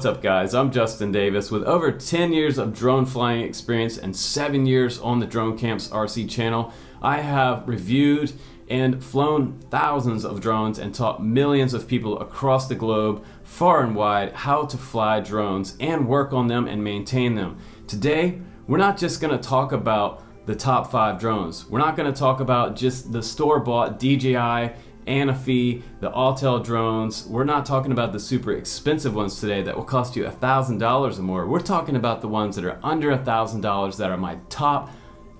What's up guys, I'm Justin Davis with over 10 years of drone flying experience and 7 years on the Drone Camps RC channel. I have reviewed and flown thousands of drones and taught millions of people across the globe, far and wide, how to fly drones and work on them and maintain them. Today, we're not just going to talk about the top 5 drones. We're not going to talk about just the store-bought DJI, Anafi, the Ratel drones. We're not talking about the super expensive ones today that will cost you $1,000 or more. We're talking about the ones that are under $1,000 that are my top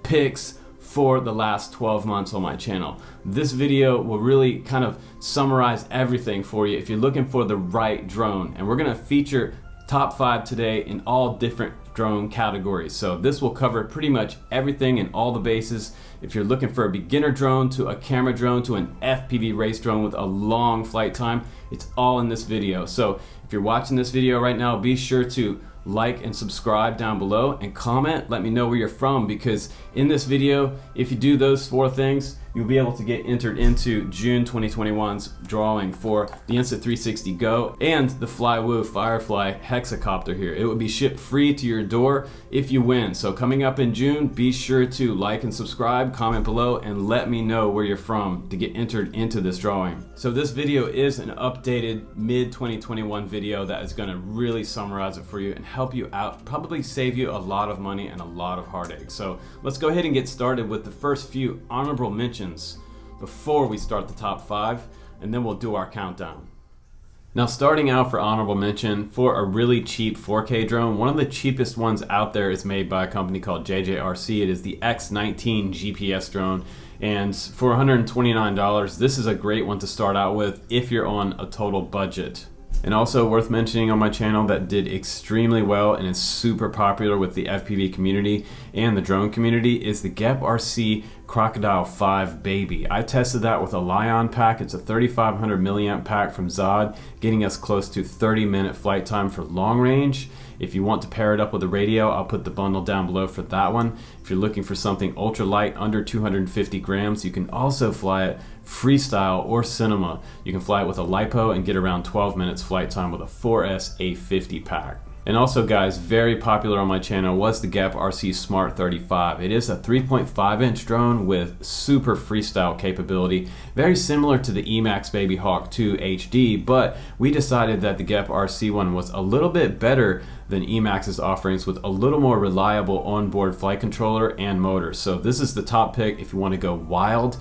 picks for the last 12 months on my channel. This video will really kind of summarize everything for you if you're looking for the right drone. And we're going to feature top 5 today in all different drone categories. So this will cover pretty much everything and all the bases. If you're looking for a beginner drone to a camera drone to an FPV race drone with a long flight time, it's all in this video. So if you're watching this video right now, be sure to like and subscribe down below and comment. Let me know where you're from, because in this video, if you do those 4 things, you'll be able to get entered into June 2021's drawing for the Insta360 Go and the Flywoo Firefly hexacopter here. It will be shipped free to your door if you win. So coming up in June, be sure to like and subscribe, comment below, and let me know where you're from to get entered into this drawing. So this video is an updated mid-2021 video that is gonna really summarize it for you and help you out, probably save you a lot of money and a lot of heartache. So let's go ahead and get started with the first few honorable mentions before we start the top 5, and then we'll do our countdown. Now, starting out for honorable mention, for a really cheap 4K drone, one of the cheapest ones out there is made by a company called Geprc. It is the X19 GPS drone, and for $129, this is a great one to start out with if you're on a total budget. And also worth mentioning on my channel that did extremely well and is super popular with the FPV community and the drone community is the Geprc Crocodile 5 Baby. I tested that with a Li-Ion pack. It's a 3500 milliamp pack from ZOHD, getting us close to 30-minute flight time for long range. If you want to pair it up with a radio, I'll put the bundle down below for that one. If you're looking for something ultra light, under 250 grams, you can also fly it freestyle or cinema. You can fly it with a LiPo and get around 12 minutes flight time with a 4S A50 pack. And also guys, very popular on my channel was the Geprc Smart 35. It is a 3.5-inch drone with super freestyle capability, very similar to the Emax Baby Hawk 2 HD, but we decided that the Geprc one was a little bit better than Emax's offerings with a little more reliable onboard flight controller and motor. So this is the top pick if you want to go wild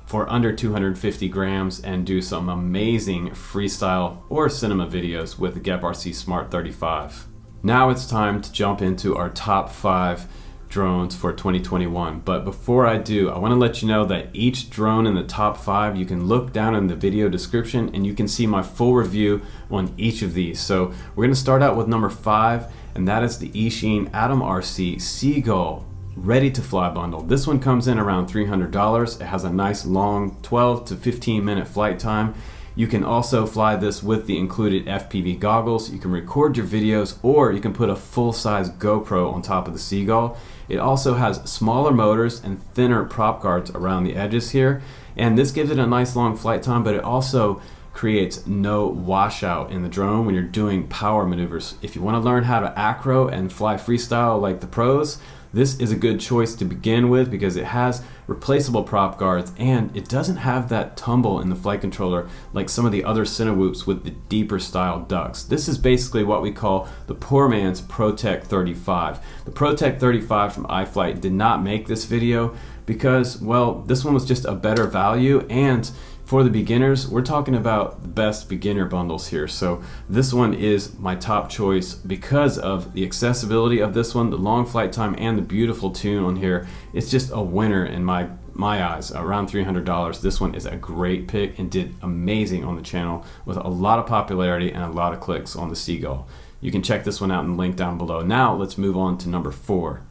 for under 250 grams and do some amazing freestyle or cinema videos with the Geprc Smart 35. Now it's time to jump into our top 5 drones for 2021. But before I do, I want to let you know that each drone in the top 5, you can look down in the video description and you can see my full review on each of these. So we're going to start out with number 5, and that is the Eachine Atomrc Seagull Ready to Fly bundle. This one comes in around $300. It has a nice long 12 to 15 minute flight time. You can also fly this with the included FPV goggles. You can record your videos, or you can put a full-size GoPro on top of the Seagull. It also has smaller motors and thinner prop guards around the edges here, and this gives it a nice long flight time, but it also creates no washout in the drone when you're doing power maneuvers. If you want to learn how to acro and fly freestyle like the pros, this is a good choice to begin with because it has replaceable prop guards and it doesn't have that tumble in the flight controller like some of the other Cinewhoops with the deeper style ducts. This is basically what we call the poor man's ProTech 35. The ProTech 35 from iFlight did not make this video because, well, this one was just a better value, and for the beginners, we're talking about the best beginner bundles here. So this one is my top choice because of the accessibility of this one, the long flight time, and the beautiful tune on here. It's just a winner in my eyes, around $300. This one is a great pick and did amazing on the channel with a lot of popularity and a lot of clicks on the Seagull. You can check this one out in the link down below. Now let's move on to number 4.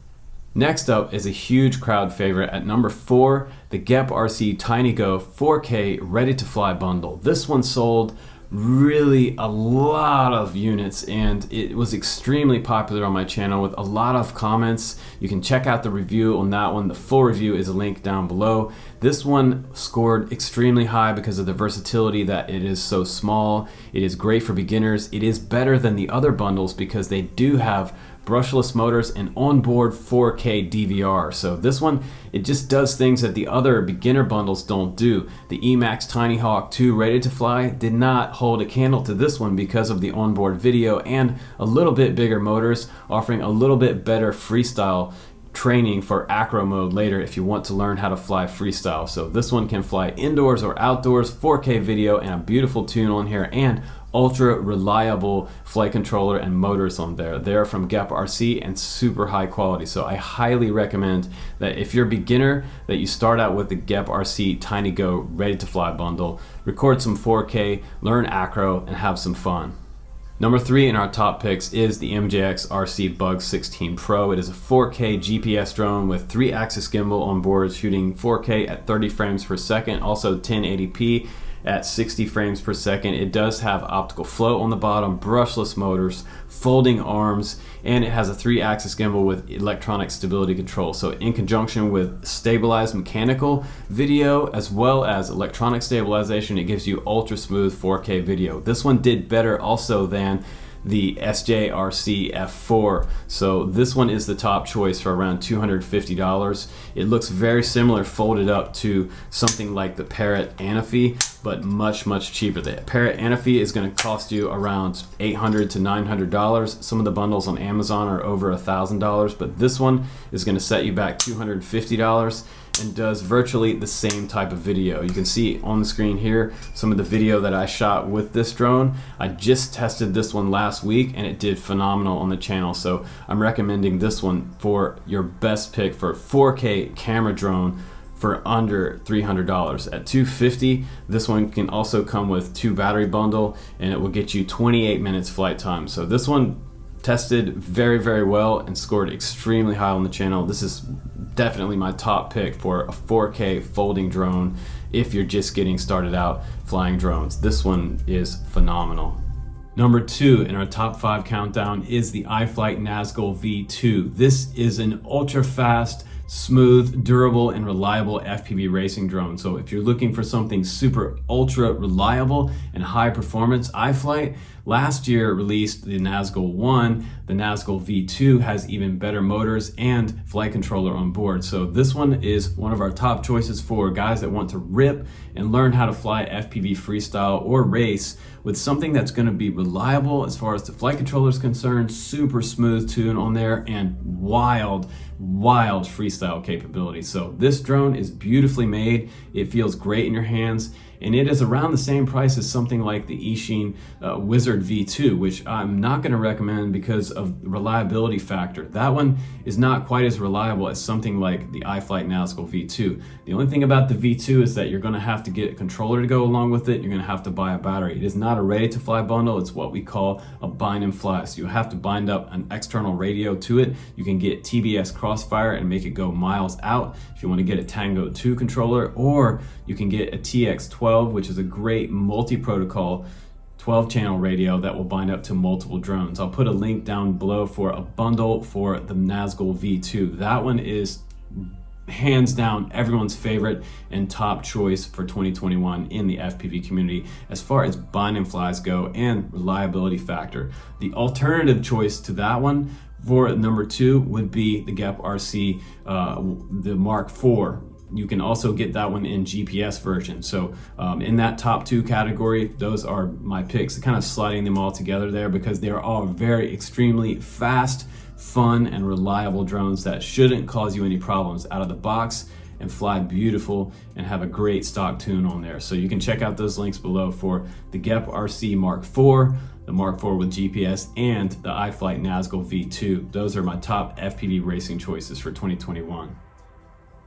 Next up is a huge crowd favorite at number 4, the Geprc TinyGo 4K Ready to Fly bundle. This one sold really a lot of units, and it was extremely popular on my channel with a lot of comments. You can check out the review on that one. The full review is linked down below. This one scored extremely high because of the versatility that it is so small. It is great for beginners. It is better than the other bundles because they do have brushless motors and onboard 4K DVR. So this one, it just does things that the other beginner bundles don't do. The Emax Tiny Hawk 2 Ready to Fly did not hold a candle to this one because of the onboard video and a little bit bigger motors, offering a little bit better freestyle training for acro mode later if you want to learn how to fly freestyle. So this one can fly indoors or outdoors, 4K video, and a beautiful tune on here, and ultra reliable flight controller and motors on there. They're from Geprc and super high quality. So I highly recommend that if you're a beginner, that you start out with the Geprc TinyGo Ready to Fly bundle, record some 4K, learn acro, and have some fun. Number 3 in our top picks is the MJX RC Bug 16 Pro. It is a 4K GPS drone with 3-axis gimbal on board, shooting 4K at 30 frames per second, also 1080p at 60 frames per second. It does have optical float on the bottom, brushless motors, folding arms, and it has a 3-axis gimbal with electronic stability control. So in conjunction with stabilized mechanical video as well as electronic stabilization, it gives you ultra smooth 4K video. This one did better also than the SJRC F4. So this one is the top choice for around $250. It looks very similar folded up to something like the Parrot Anaphy, but much cheaper. The Parrot Anaphy is going to cost you around $800 to $900. Some of the bundles on Amazon are over $1,000, but this one is going to set you back $250 and does virtually the same type of video. You can see on the screen here some of the video that I shot with this drone. I just tested this one last week and it did phenomenal on the channel, so I'm recommending this one for your best pick for 4K camera drone for under $300. At $250, this one can also come with 2 battery bundle, and it will get you 28 minutes flight time. So this one tested very well and scored extremely high on the channel. This is definitely my top pick for a 4K folding drone if you're just getting started out flying drones. This one is phenomenal. Number 2 in our top 5 countdown is the iFlight Nazgul V2. This is an ultra fast, smooth, durable, and reliable FPV racing drone. So if you're looking for something super ultra reliable and high performance, iFlight last year released the Nazgul 1. The Nazgul V2 has even better motors and flight controller on board. So this one is one of our top choices for guys that want to rip and learn how to fly FPV freestyle or race with something that's going to be reliable as far as the flight controller is concerned, super smooth tune on there, and wild freestyle capability. So this drone is beautifully made. It feels great in your hands, and it is around the same price as something like the Eachine Wizard V2, which I'm not going to recommend because of the reliability factor. That one is not quite as reliable as something like the iFlight Nazgul V2. The only thing about the V2 is that you're going to have to get a controller to go along with it. You're going to have to buy a battery. It is not a ready to fly bundle. It's what we call a bind and fly. So you have to bind up an external radio to it. You can get TBS Crossfire and make it go miles out if you want to get a Tango 2 controller, or you can get a TX12, which is a great multi-protocol 12-channel radio that will bind up to multiple drones. I'll put a link down below for a bundle for the Nazgul V2. That one is hands down everyone's favorite and top choice for 2021 in the FPV community as far as bind and flies go and reliability factor. The alternative choice to that one for number 2 would be the Geprc, the Mark IV. You can also get that one in GPS version. So in that top 2 category, those are my picks, kind of sliding them all together there because they're all very extremely fast, fun, and reliable drones that shouldn't cause you any problems out of the box and fly beautiful and have a great stock tune on there. So you can check out those links below for the Geprc Mark IV, the Mark IV with GPS, and the iFlight Nazgul V2. Those are my top FPV racing choices for 2021.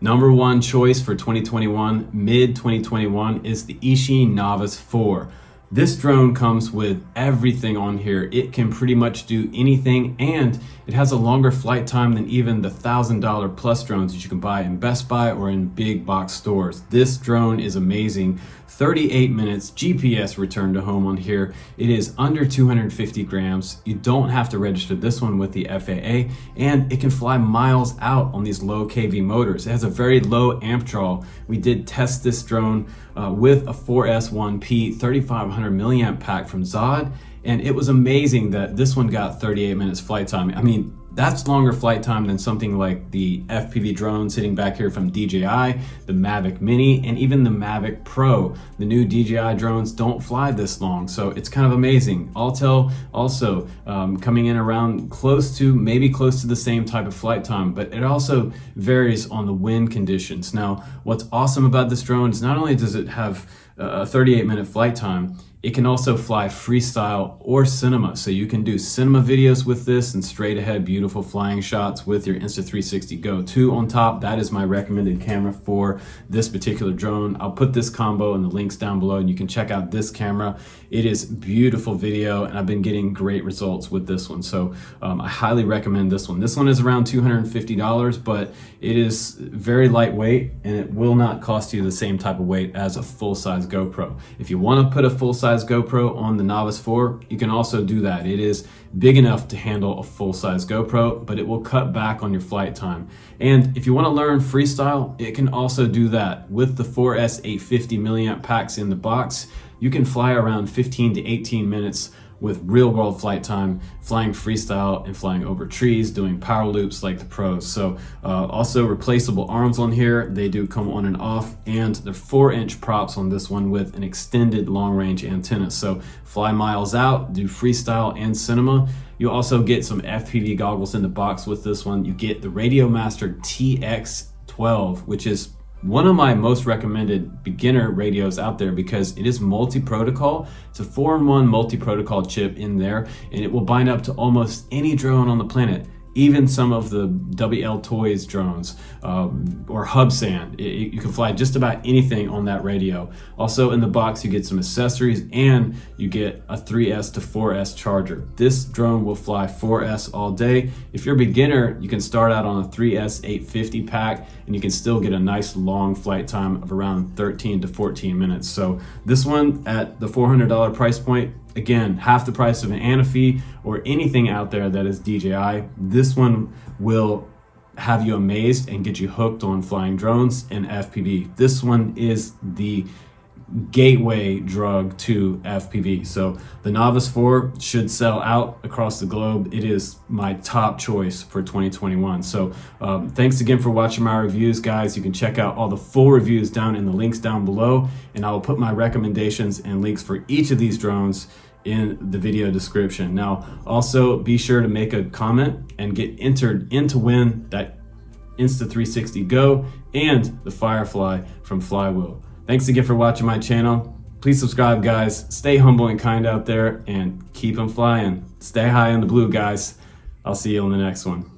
Number 1 choice for 2021, mid-2021, is the Eachine Novice 4. This drone comes with everything on here. It can pretty much do anything, and it has a longer flight time than even the $1,000 plus drones that you can buy in Best Buy or in big box stores. This drone is amazing. 38 minutes GPS return to home on here. It is under 250 grams. You don't have to register this one with the FAA, and it can fly miles out on these low kV motors. It has a very low amp draw. We did test this drone with a 4S1P 3500 milliamp pack from ZOHD, and it was amazing that this one got 38 minutes flight time. I mean, that's longer flight time than something like the FPV drone sitting back here from DJI, the Mavic Mini, and even the Mavic Pro. The new DJI drones don't fly this long, so it's kind of amazing. Autel also coming in around maybe close to the same type of flight time, but it also varies on the wind conditions. Now, what's awesome about this drone is not only does it have a 38-minute flight time, it can also fly freestyle or cinema. So you can do cinema videos with this and straight ahead beautiful flying shots with your Insta360 Go 2 on top. That is my recommended camera for this particular drone. I'll put this combo in the links down below and you can check out this camera. It is beautiful video and I've been getting great results with this one. So I highly recommend this one. This one is around $250, but it is very lightweight and it will not cost you the same type of weight as a full-size GoPro. If you want to put a full-size GoPro on the Novice 4, you can also do that. It is big enough to handle a full-size GoPro, but it will cut back on your flight time. And if you want to learn freestyle, it can also do that. With the 4S 850 milliamp packs in the box, you can fly around 15 to 18 minutes with real-world flight time, flying freestyle and flying over trees, doing power loops like the pros. So also replaceable arms on here. They do come on and off, and they're 4-inch props on this one with an extended long-range antenna. So fly miles out, do freestyle and cinema. You also get some FPV goggles in the box with this one. You get the Radiomaster TX12, which is one of my most recommended beginner radios out there because it is multi-protocol. It's a 4-in-1 multi-protocol chip in there, and it will bind up to almost any drone on the planet, even some of the WL Toys drones or Hubsan. You can fly just about anything on that radio. Also in the box, you get some accessories and you get a 3S to 4S charger. This drone will fly 4S all day. If you're a beginner, you can start out on a 3S 850 pack and you can still get a nice long flight time of around 13 to 14 minutes. So this one at the $400 price point, again, half the price of an Anafi or anything out there that is DJI. This one will have you amazed and get you hooked on flying drones and FPV. This one is the gateway drug to FPV. So the Novice 4 should sell out across the globe. It is my top choice for 2021. So thanks again for watching my reviews, guys. You can check out all the full reviews down in the links down below, and I will put my recommendations and links for each of these drones in the video description. Now, also be sure to make a comment and get entered in to win that Insta360 Go and the Firefly from Flywheel. Thanks again for watching my channel. Please subscribe, guys. Stay humble and kind out there and keep them flying. Stay high in the blue, guys. I'll see you on the next one.